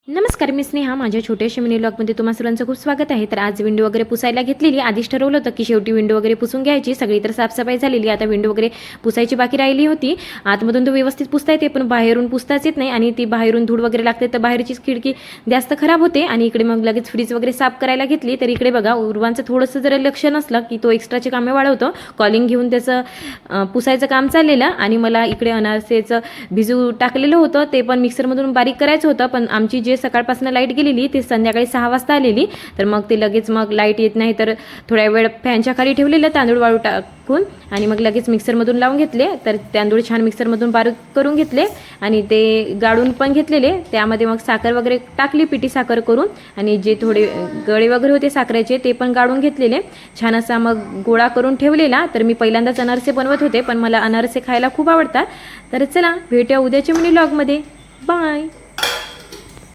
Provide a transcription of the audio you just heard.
नमस्कार, मी स्नेहा. माझ्या छोट्याशा मिनी ब्लॉगमध्ये तुम्हा सर्वांचं खूप स्वागत आहे. तर आज विंडो वगैरे पुसायला घेतलेली. आधीच ठरवलं होतं की शेवटी विंडो वगैरे पुसून घ्यायची. सगळी तर साफसफाई झालेली. आता विंडो वगैरे पुसायची बाकी राहिली होती. आतमधून तो व्यवस्थित पुसता येते, पण बाहेरून पुसताच येत नाही आणि ती बाहेरून धूळ वगैरे लागते, तर बाहेरचीच खिडकी जास्त खराब होते. आणि इकडे मग लगेच फ्रीज वगैरे साफ करायला घेतली. तर इकडे बघा, उर्वांचं थोडंसं जरा लक्ष नसलं की तो एक्स्ट्राचे कामे वाढवतो. कॉलिंग घेऊन त्याचं पुसायचं काम चाललेलं आणि मला इकडे अनारसेचं भिजू टाकलेलं होतं. ते पण मिक्सरमधून बारीक करायचं होतं, पण आमची जे सकाळपासून लाईट गेलेली ती संध्याकाळी 6 वाजता आलेली. तर मग ते लगेच मग लाईट येत नाही तर थोड्या वेळ फॅनच्या खाली ठेवलेलं तांदूळ वाळू टाकून आणि मग लगेच मिक्सरमधून लावून घेतले. तर तांदूळ छान मिक्सरमधून बारीक करून घेतले आणि ते गाळून पण घेतलेले. त्यामध्ये मग साखर वगैरे टाकली, पिठी साखर करून, आणि जे थोडे गळे वगैरे होते साखरेचे ते पण गाळून घेतलेले. छान असा मग गोळा करून ठेवलेला. तर मी पहिल्यांदाच अनारसे बनवत होते, पण मला अनारसे खायला खूप आवडतात. तर चला, भेटूया उद्याच्या मिनी व्लॉगमध्ये. बाय.